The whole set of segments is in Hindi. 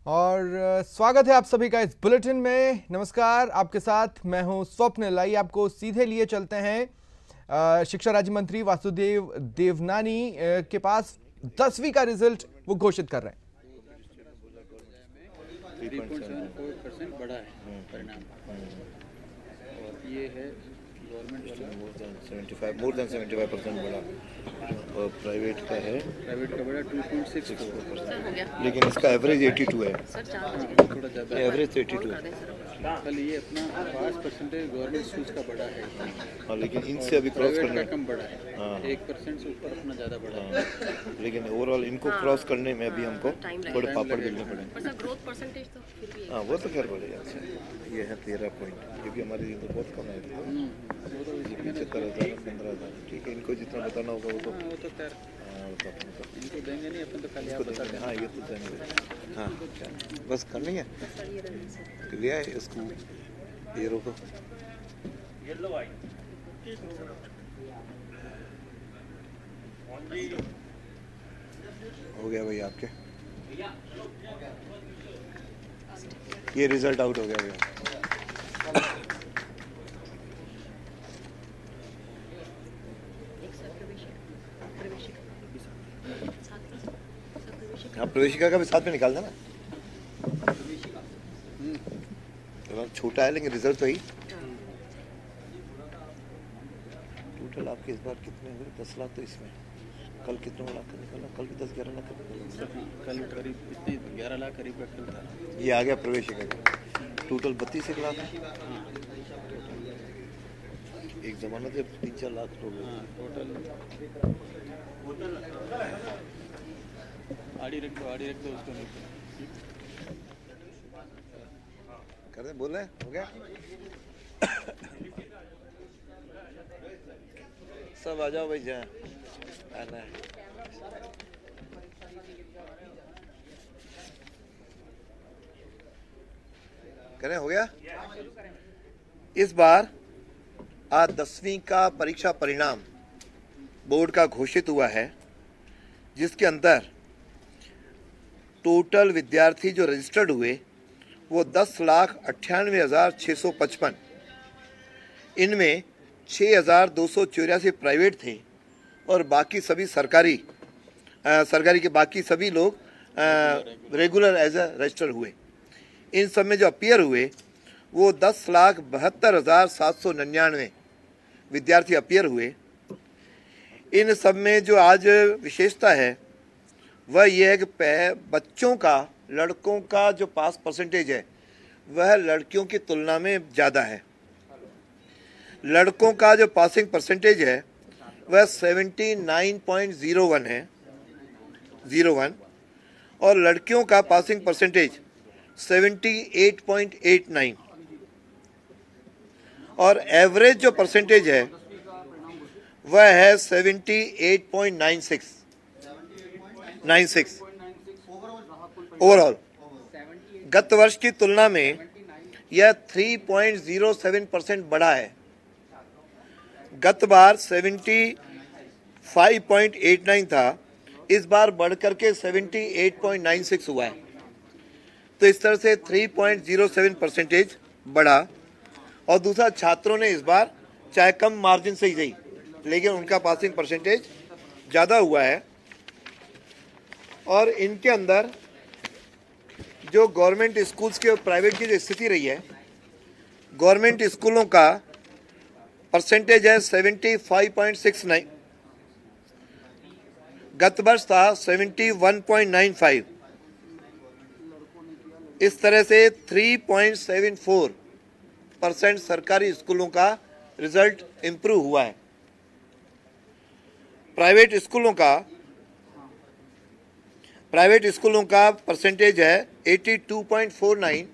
और स्वागत है आप सभी का इस बुलेटिन में। नमस्कार, आपके साथ मैं हूं स्वप्न। लाई आपको सीधे लिए चलते हैं शिक्षा राज्य मंत्री वासुदेव देवनानी के पास। 10वीं का रिजल्ट वो घोषित कर रहे हैं। 3.74% बढ़ा है परिणाम, और ये है गवर्नमेंट वाला मोर देन 75% बढ़ा, और प्राइवेट का बढ़ा 2.64%। लेकिन इसका एवरेज 82 है। थोड़ा ज़्यादा एवरेज 82 है। कल ये अपना 5% गवर्नमेंट स्कूल्स का बढ़ा है। हाँ, लेकिन इनसे अभी क्रॉस प्राइवेट करना का कम बढ़ा है। हाँ। 1% से ऊपर अपना ज़्यादा बढ़ा है। लेकिन ओवरऑल इनको क्रॉस करने में अभी हमको थोड़े पापड़ बेलने पड़ेंगे। ग्रोथ परसेंटेज तो फिर भी हाँ, वो तो खैर बढ़ेगा। अच्छा, ये है 13 पॉइंट, क्योंकि हमारे लिए तो बहुत कम है। 75,000 15,000, ठीक है। इनको जितना बताना होगा वो तो खैर इनको देंगे नहीं, अपन तो खाली आप बता दें। हाँ, ये तो देंगे। हाँ, बस करनी है। लिया है इसको, ये रोको। हो गया भाई आपके, ये रिजल्ट आउट हो गया भैया। हाँ, प्रवेशिका का भी साथ में निकाल देना। छोटा है लेकिन रिजल्ट तो ही। टोटल आपके इस बार कितने हुए? 10 लाख तो इसमें। कल कितने लाख का निकला? कल भी 10-11 लाख का निकला। कल करीब इतने 11 लाख करीब का था। ये आ गया प्रवेशिका का। टोटल 32 लाख है। एक जमाना से 3-4 लाख लोग टोटल आड़ी रख दो उसको नहीं कर दे। बोल रहे हो गया सब। आ जाओ भाई, जहाँ आना है। करें, हो गया। इस बार आज 10वीं का परीक्षा परिणाम बोर्ड का घोषित हुआ है, जिसके अंदर टोटल विद्यार्थी जो रजिस्टर्ड हुए वो 10,98,655। इनमें 6,284 प्राइवेट थे और बाकी सभी सरकारी के बाकी सभी लोग रेगुलर एज ए रजिस्टर हुए। इन सब में जो अपीयर हुए वो 10,72,799 विद्यार्थी अपीयर हुए। इन सब में जो आज विशेषता है वह यह है कि बच्चों का, लड़कों का जो पास परसेंटेज है वह लड़कियों की तुलना में ज़्यादा है। लड़कों का जो पासिंग परसेंटेज है वह 79.01 है, 01, और लड़कियों का पासिंग परसेंटेज 78.89, और एवरेज जो परसेंटेज है वह है 78.96 ओवरऑल। गत वर्ष की तुलना में यह 3.07% बढ़ा है। गत बार 75.89 था, इस बार बढ़कर के 78.96 हुआ है। तो इस तरह से 3.07% बढ़ा। और दूसरा, छात्रों ने इस बार चाहे कम मार्जिन से ही सही, लेकिन उनका पासिंग परसेंटेज ज़्यादा हुआ है। और इनके अंदर जो गवर्नमेंट स्कूल्स के और प्राइवेट की जो स्थिति रही है, गवर्नमेंट स्कूलों का परसेंटेज है 75.69, गत वर्ष था 71.95। इस तरह से 3.74% सरकारी स्कूलों का रिजल्ट इम्प्रूव हुआ है। प्राइवेट स्कूलों का परसेंटेज है 82.49,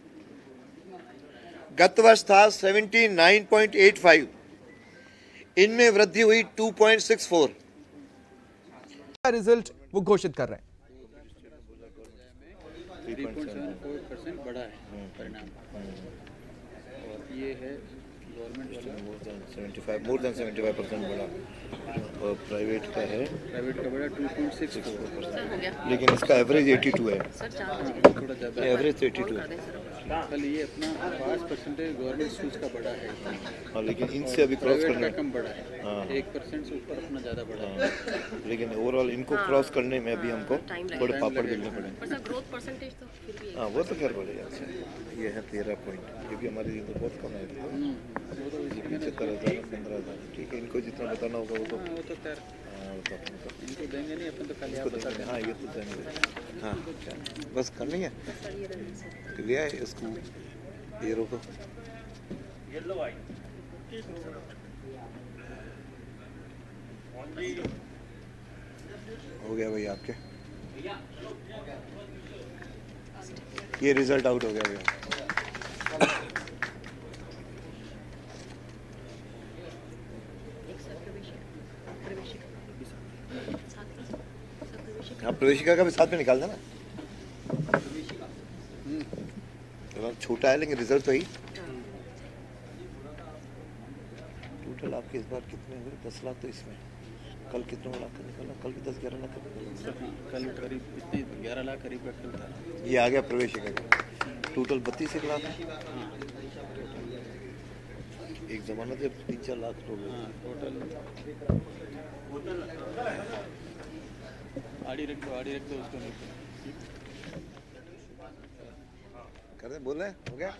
गत वर्ष था 79.85। इनमें वृद्धि हुई 2.64। रिजल्ट वो घोषित कर रहे हैं। 3.74% बढ़ा है परिणाम, और ये है मोर देन 75% बढ़ा, और प्राइवेट का है, प्राइवेट का बड़ा 2.64%, लेकिन इसका एवरेज 82 है, थोड़ा ज़्यादा। एवरेज 82 है। कल ये अपना 5% गवर्नमेंट स्कूल्स का बढ़ा है, हाँ, लेकिन इनसे अभी क्रॉस प्राइवेट करना का कम बढ़ा है। हाँ। 1% से ऊपर अपना ज़्यादा बढ़ा है। लेकिन ओवरऑल इनको क्रॉस करने में अभी हमको थोड़े पापड़ बेलने पड़ेंगे। पर सर ग्रोथ परसेंटेज तो फिर भी हाँ, वो तो खैर बढ़ेगा। अच्छा, ये है 13 पॉइंट, ये भी हमारे लिए तो बहुत कम है। वो तो 75,000 15,000, ठीक है, इनको जितना बताना होगा वो तो हाँ, वो तो खैर हाँ, वो तो अपन को इनको देंगे नहीं, अपन तो खाली आप बता देंगे। हाँ, ये तो देंगे। हाँ, क्या बस करनी है, लिया है इसको, ये रोको। हो गया भाई आपके, ये रिजल्ट आउट हो गया भैया। हाँ, प्रवेशिका का भी साथ में निकाल देना। छोटा है लेकिन रिजल्ट तो ही। टोटल आपके इस बार कितने हुए? 10 लाख तो इसमें, कल कितना लाख का निकला? कल भी 10-11 लाख का निकला। कल करीब इतने 11 लाख करीब का था। ये आ गया प्रवेशिका का, टोटल 32 लाख है। एक जमाना से 3-4 लाख लोग हैं। हाँ, टोटल आड़ी रख दो उसको नहीं कर दे, बोल रहे हैं, हो गया।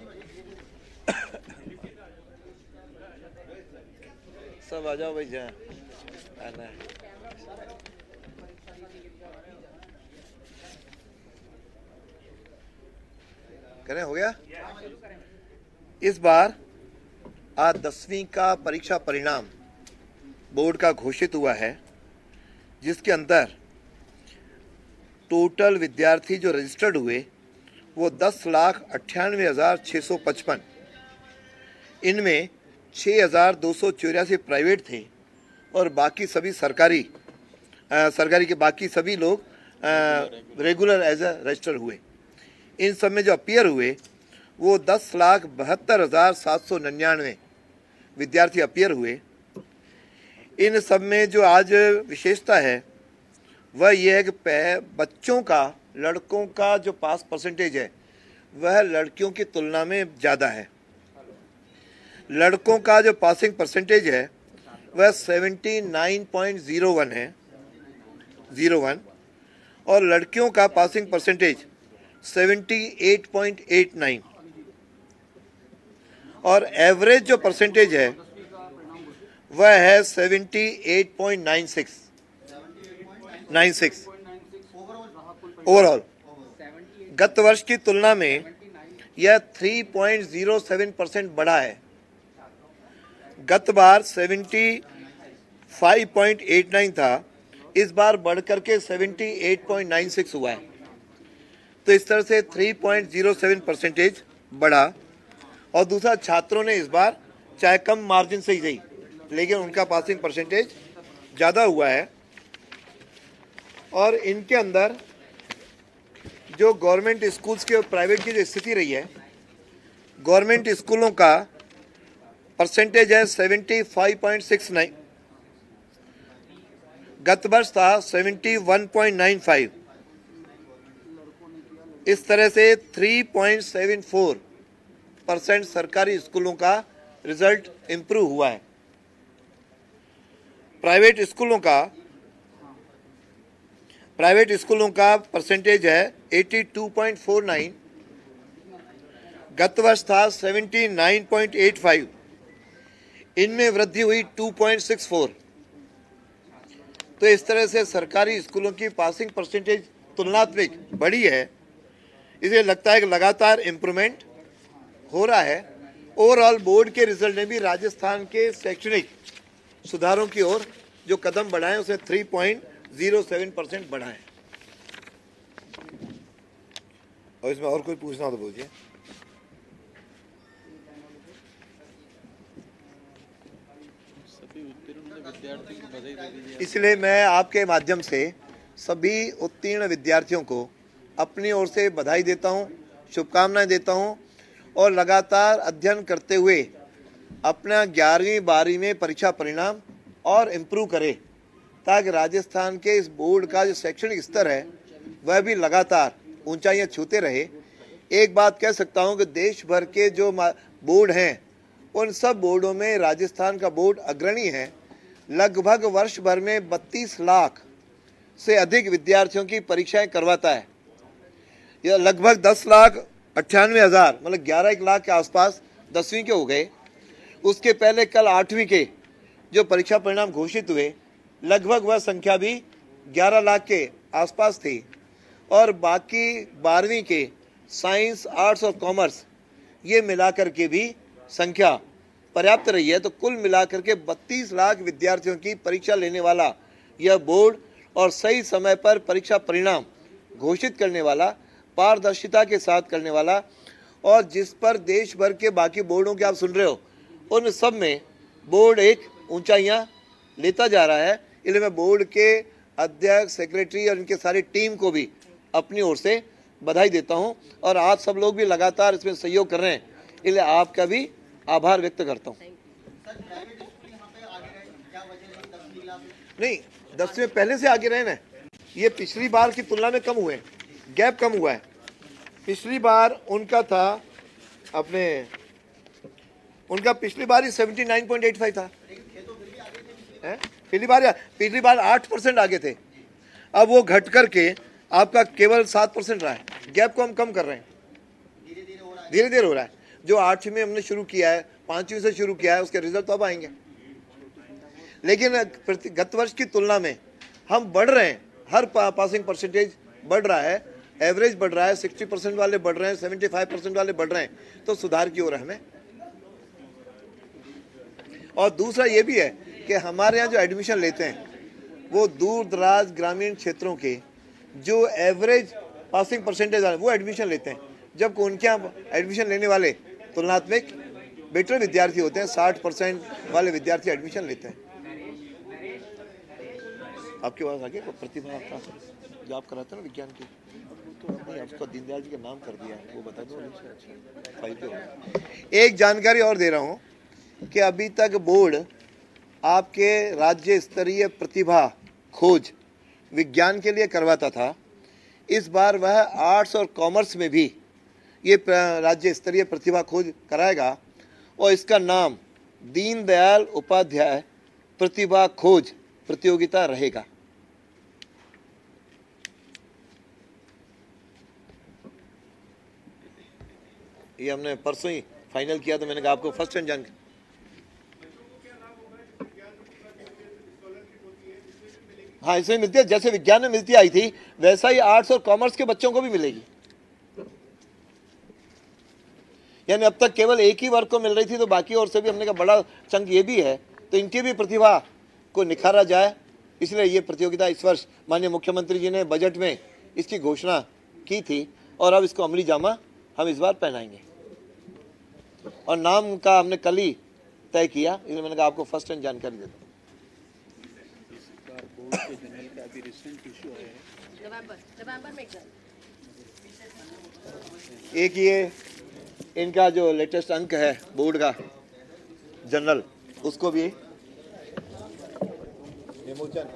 सब आ जाओ भाई, जहाँ आना है। करें, हो गया। इस बार आज 10वीं का परीक्षा परिणाम बोर्ड का घोषित हुआ है, जिसके अंदर टोटल विद्यार्थी जो रजिस्टर्ड हुए वो 10,98,655। इनमें 6,284 प्राइवेट थे और बाकी सभी सरकारी के बाकी सभी लोग रेगुलर एज ए रजिस्टर हुए। इन सब में जो अपीयर हुए वो 10,72,799 विद्यार्थी अपीयर हुए। इन सब में जो आज विशेषता है वह यह है कि बच्चों का, लड़कों का जो पास परसेंटेज है वह लड़कियों की तुलना में ज़्यादा है। लड़कों का जो पासिंग परसेंटेज है वह 79.01 है, 01, और लड़कियों का पासिंग परसेंटेज 78.89, और एवरेज जो परसेंटेज है वह है 78.96 ओवरऑल। गत वर्ष की तुलना में यह 3.07% बढ़ा है। गत बार 75.89 था, इस बार बढ़कर के 78.96 हुआ है। तो इस तरह से 3.07% बढ़ा। और दूसरा, छात्रों ने इस बार चाहे कम मार्जिन से ही सही, लेकिन उनका पासिंग परसेंटेज ज़्यादा हुआ है। और इनके अंदर जो गवर्नमेंट स्कूल्स के और प्राइवेट की जो स्थिति रही है, गवर्नमेंट स्कूलों का परसेंटेज है 75.69, गत वर्ष था 71.95। इस तरह से 3.74% सरकारी स्कूलों का रिजल्ट इम्प्रूव हुआ है। प्राइवेट स्कूलों का परसेंटेज है 82.49, गत वर्ष था 79.85, इनमें वृद्धि हुई 2.64। तो इस तरह से सरकारी स्कूलों की पासिंग परसेंटेज तुलनात्मक बढ़ी है। इसलिए लगता है कि लगातार इम्प्रूवमेंट हो रहा है। ओवरऑल बोर्ड के रिजल्ट ने भी राजस्थान के शैक्षणिक सुधारों की ओर जो कदम बढ़ाए उसे 3.07% बढ़ाए। और इसमें और कोई पूछना हो तो पूछिए। विद्यार्थी को बधाई दे दीजिए। इसलिए मैं आपके माध्यम से सभी उत्तीर्ण विद्यार्थियों को अपनी ओर से बधाई देता हूं, शुभकामनाएं देता हूं, और लगातार अध्ययन करते हुए अपना 11वीं 12वीं में परीक्षा परिणाम और इम्प्रूव करे, ताकि राजस्थान के इस बोर्ड का जो शैक्षणिक स्तर है वह भी लगातार ऊंचाइयां छूते रहे। एक बात कह सकता हूं कि देश भर के जो बोर्ड हैं उन सब बोर्डों में राजस्थान का बोर्ड अग्रणी है। लगभग वर्ष भर में 32 लाख से अधिक विद्यार्थियों की परीक्षाएं करवाता है। यह लगभग 10,98,000 मतलब 11 लाख के आसपास 10वीं के हो गए। उसके पहले कल 8वीं के जो परीक्षा परिणाम घोषित हुए, लगभग वह संख्या भी 11 लाख के आसपास थी। और बाकी 12वीं के साइंस, आर्ट्स और कॉमर्स ये मिलाकर के भी संख्या पर्याप्त रही है। तो कुल मिलाकर के 32 लाख विद्यार्थियों की परीक्षा लेने वाला यह बोर्ड और सही समय पर परीक्षा परिणाम घोषित करने वाला, पारदर्शिता के साथ करने वाला, और जिस पर देश भर के बाकी बोर्डों के आप सुन रहे हो उन सब में बोर्ड एक ऊंचाइयां लेता जा रहा है। इसलिए मैं बोर्ड के अध्यक्ष, सेक्रेटरी और इनके सारी टीम को भी अपनी ओर से बधाई देता हूं, और आप सब लोग भी लगातार इसमें सहयोग कर रहे हैं, इसलिए आपका भी आभार व्यक्त करता हूं। नहीं, 10वीं में पहले से आगे रहे ना, ये पिछली बार की तुलना में कम हुए, गैप कम हुआ है। पिछली बार उनका था उनका पिछली बार ही 79.85 था। पिछली बार 8% आगे थे, अब वो घट करके आपका केवल 7% रहा है। गैप को हम कम कर रहे हैं, धीरे धीरे हो रहा है। जो 8वीं में हमने शुरू किया है, 5वीं से शुरू किया है, उसके रिजल्ट तो अब आएंगे। लेकिन गत वर्ष की तुलना में हम बढ़ रहे हैं, हर पासिंग परसेंटेज बढ़ रहा है, एवरेज बढ़ रहा है, 60% वाले बढ़ रहे हैं, 75% वाले बढ़ रहे हैं, तो सुधार की ओर है हमें। और दूसरा ये भी है कि हमारे यहाँ जो एडमिशन लेते हैं वो दूर दराज ग्रामीण क्षेत्रों के जो एवरेज पासिंग परसेंटेज वाले वो एडमिशन लेते हैं, जबकि उनके यहाँ एडमिशन लेने वाले तुलनात्मक बेटर विद्यार्थी होते हैं। 60% वाले विद्यार्थी एडमिशन लेते हैं। आपके पास आगे प्रतिभा का जो आप कराते हैं ना विज्ञान की, तो नहीं आपका दीनदयाल जी का नाम कर दिया है, वो बता दो। फायदे हो। एक जानकारी और दे रहा हूँ कि अभी तक बोर्ड आपके राज्य स्तरीय प्रतिभा खोज विज्ञान के लिए करवाता था। इस बार वह आर्ट्स और कॉमर्स में भी ये राज्य स्तरीय प्रतिभा खोज कराएगा, और इसका नाम दीनदयाल उपाध्याय प्रतिभा खोज प्रतियोगिता रहेगा। ये हमने परसों ही फाइनल किया, तो मैंने कहा आपको फर्स्ट हैंड जानकारी। हाँ, इसमें मिलती है, जैसे विज्ञान में मिलती आई थी वैसा ही आर्ट्स और कॉमर्स के बच्चों को भी मिलेगी। यानी अब तक केवल एक ही वर्ग को मिल रही थी, तो बाकी और से भी हमने कहा बड़ा चंक ये भी है, तो इनकी भी प्रतिभा को निखारा जाए। इसलिए ये प्रतियोगिता इस वर्ष माननीय मुख्यमंत्री जी ने बजट में इसकी घोषणा की थी, और अब इसको अमली जामा हम इस बार पहनाएंगे, और नाम का हमने कल ही तय किया। इसलिए मैंने कहा आपको फर्स्ट हैंड जानकारी देता हूँ। नवंबर में एग्जाम। एक ये इनका जो लेटेस्ट अंक है बोर्ड का जनरल, उसको भी विमोचन